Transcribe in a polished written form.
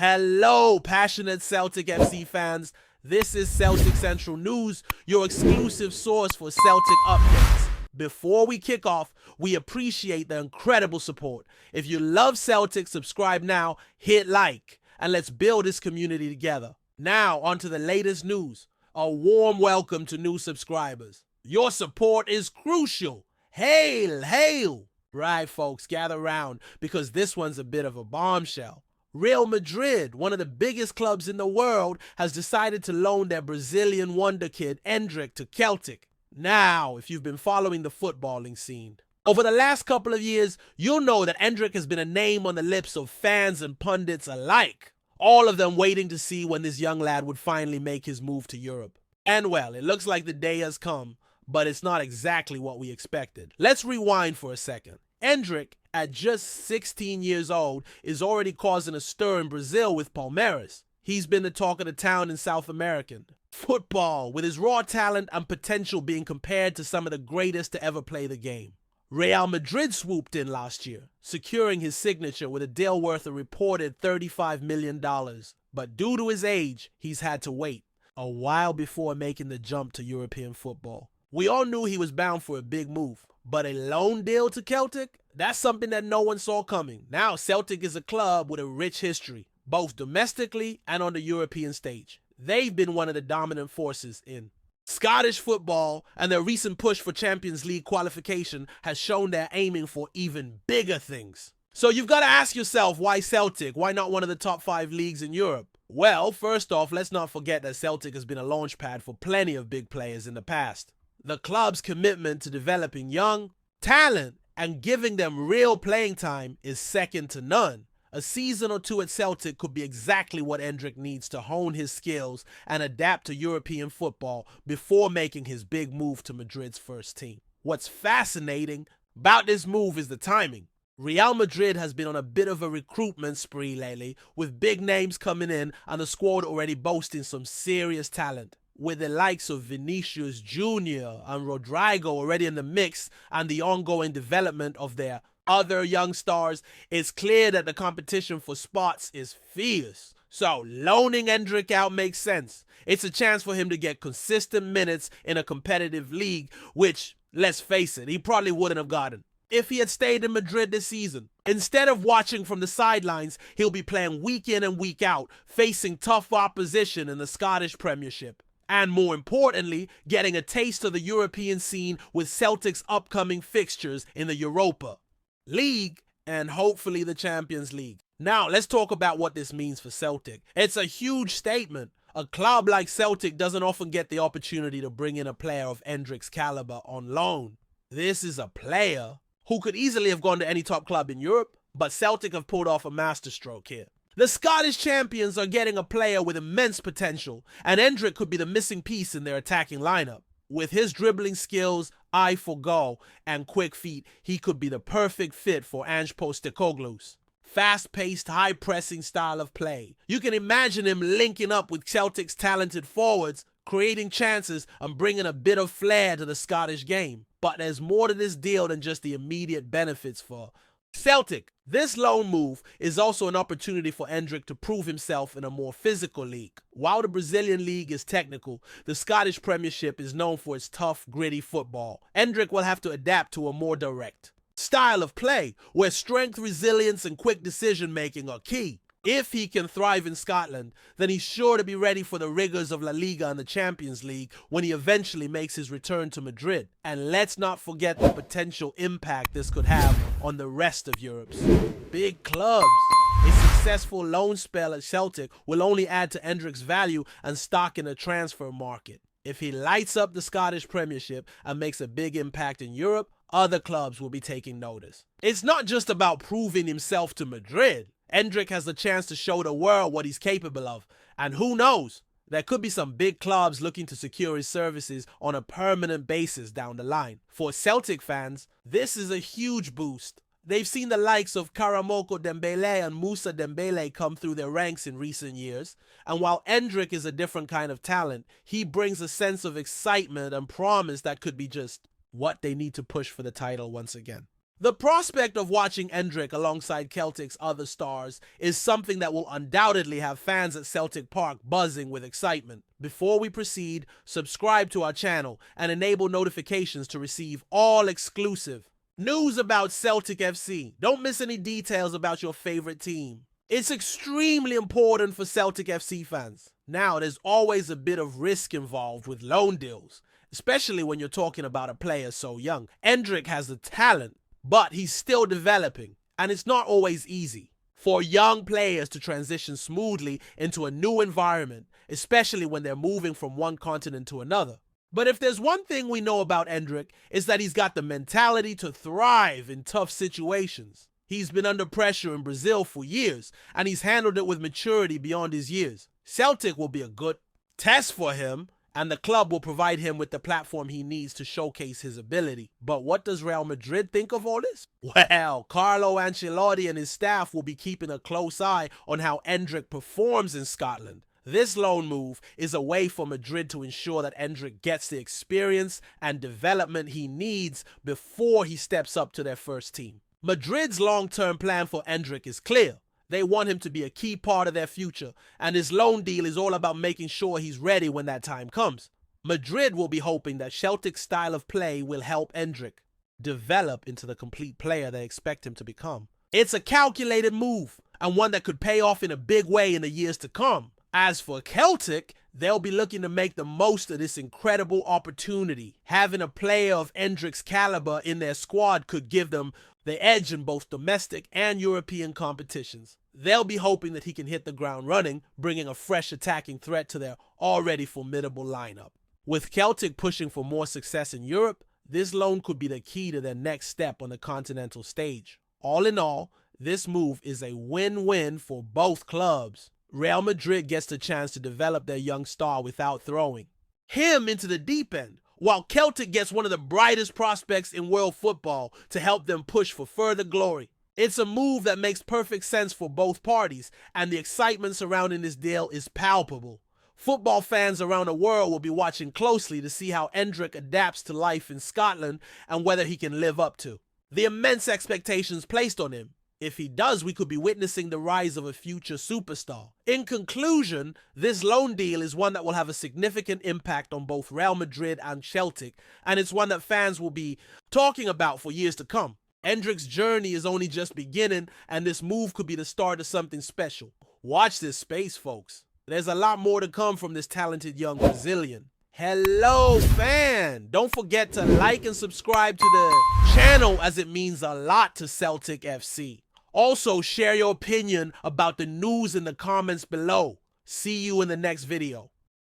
Hello, passionate Celtic FC fans. This is Celtic Central News, your exclusive source for Celtic updates. Before we kick off, we appreciate the incredible support. If you love Celtic, subscribe now, hit like, and let's build this community together. Now, on to the latest news. A warm welcome to new subscribers. Your support is crucial. Hail, hail! Right, folks, gather round because this one's a bit of a bombshell. Real Madrid, one of the biggest clubs in the world, has decided to loan their Brazilian wonder kid ENDRICK to Celtic. Now, if you've been following the footballing scene, over the last couple of years, you'll know that ENDRICK has been a name on the lips of fans and pundits alike, all of them waiting to see when this young lad would finally make his move to Europe. And well, it looks like the day has come, but it's not exactly what we expected. Let's rewind for a second. ENDRICK, at just 16 years old, is already causing a stir in Brazil with Palmeiras. He's been the talk of the town in South American football, with his raw talent and potential being compared to some of the greatest to ever play the game. Real Madrid swooped in last year, securing his signature with a deal worth a reported $35 million. But due to his age, he's had to wait a while before making the jump to European football. We all knew he was bound for a big move, but a loan deal to Celtic? That's something that no one saw coming. Now Celtic is a club with a rich history, both domestically and on the European stage. They've been one of the dominant forces in Scottish football, and their recent push for Champions League qualification has shown they're aiming for even bigger things. So you've got to ask yourself, why Celtic? Why not one of the top 5 leagues in Europe? Well, first off, let's not forget that Celtic has been a launch pad for plenty of big players in the past. The club's commitment to developing young talent and giving them real playing time is second to none. A season or two at Celtic could be exactly what ENDRICK needs to hone his skills and adapt to European football before making his big move to Madrid's first team. What's fascinating about this move is the timing. Real Madrid has been on a bit of a recruitment spree lately, with big names coming in and the squad already boasting some serious talent. With the likes of Vinicius Jr. and Rodrigo already in the mix and the ongoing development of their other young stars, it's clear that the competition for spots is fierce. So loaning ENDRICK out makes sense. It's a chance for him to get consistent minutes in a competitive league, which, let's face it, he probably wouldn't have gotten if he had stayed in Madrid this season. Instead of watching from the sidelines, he'll be playing week in and week out, facing tough opposition in the Scottish Premiership. And more importantly, getting a taste of the European scene with Celtic's upcoming fixtures in the Europa League and hopefully the Champions League. Now, let's talk about what this means for Celtic. It's a huge statement. A club like Celtic doesn't often get the opportunity to bring in a player of ENDRICK's caliber on loan. This is a player who could easily have gone to any top club in Europe, but Celtic have pulled off a masterstroke here. The Scottish champions are getting a player with immense potential, and ENDRICK could be the missing piece in their attacking lineup. With his dribbling skills, eye for goal, and quick feet, he could be the perfect fit for Ange Postecoglou's fast-paced, high-pressing style of play. You can imagine him linking up with Celtic's talented forwards, creating chances and bringing a bit of flair to the Scottish game. But there's more to this deal than just the immediate benefits for Celtic. This loan move is also an opportunity for ENDRICK to prove himself in a more physical league. While the Brazilian league is technical, the Scottish Premiership is known for its tough, gritty football. ENDRICK will have to adapt to a more direct style of play, where strength, resilience, and quick decision-making are key. If he can thrive in Scotland, then he's sure to be ready for the rigors of La Liga and the Champions League when he eventually makes his return to Madrid. And let's not forget the potential impact this could have on the rest of Europe's big clubs. A successful loan spell at Celtic will only add to ENDRICK's value and stock in the transfer market. If he lights up the Scottish Premiership and makes a big impact in Europe, other clubs will be taking notice. It's not just about proving himself to Madrid. ENDRICK has the chance to show the world what he's capable of, and who knows, there could be some big clubs looking to secure his services on a permanent basis down the line. For Celtic fans, this is a huge boost. They've seen the likes of Karamoko Dembele and Moussa Dembele come through their ranks in recent years, and while ENDRICK is a different kind of talent, he brings a sense of excitement and promise that could be just what they need to push for the title once again. The prospect of watching ENDRICK alongside Celtic's other stars is something that will undoubtedly have fans at Celtic Park buzzing with excitement. Before we proceed, subscribe to our channel and enable notifications to receive all exclusive news about Celtic FC. Don't miss any details about your favorite team. It's extremely important for Celtic FC fans. Now, there's always a bit of risk involved with loan deals, especially when you're talking about a player so young. ENDRICK has the talent, but he's still developing, and it's not always easy for young players to transition smoothly into a new environment, especially when they're moving from one continent to another. But if there's one thing we know about ENDRICK, it's that he's got the mentality to thrive in tough situations. He's been under pressure in Brazil for years, and he's handled it with maturity beyond his years. Celtic will be a good test for him, and the club will provide him with the platform he needs to showcase his ability. But what does Real Madrid think of all this? Well, Carlo Ancelotti and his staff will be keeping a close eye on how ENDRICK performs in Scotland. This loan move is a way for Madrid to ensure that ENDRICK gets the experience and development he needs before he steps up to their first team. Madrid's long-term plan for ENDRICK is clear. They want him to be a key part of their future, and his loan deal is all about making sure he's ready when that time comes. Madrid will be hoping that Celtic's style of play will help ENDRICK develop into the complete player they expect him to become. It's a calculated move, and one that could pay off in a big way in the years to come. As for Celtic, they'll be looking to make the most of this incredible opportunity. Having a player of ENDRICK's caliber in their squad could give them the edge in both domestic and European competitions. They'll be hoping that he can hit the ground running, bringing a fresh attacking threat to their already formidable lineup. With Celtic pushing for more success in Europe, this loan could be the key to their next step on the continental stage. All in all, this move is a win-win for both clubs. Real Madrid gets the chance to develop their young star without throwing him into the deep end, while Celtic gets one of the brightest prospects in world football to help them push for further glory. It's a move that makes perfect sense for both parties, and the excitement surrounding this deal is palpable. Football fans around the world will be watching closely to see how ENDRICK adapts to life in Scotland and whether he can live up to the immense expectations placed on him. If he does, we could be witnessing the rise of a future superstar. In conclusion, this loan deal is one that will have a significant impact on both Real Madrid and Celtic, and it's one that fans will be talking about for years to come. ENDRICK's journey is only just beginning, and this move could be the start of something special. Watch this space, folks. There's a lot more to come from this talented young Brazilian. Hello, fan! Don't forget to like and subscribe to the channel, as it means a lot to Celtic FC. Also, share your opinion about the news in the comments below. See you in the next video.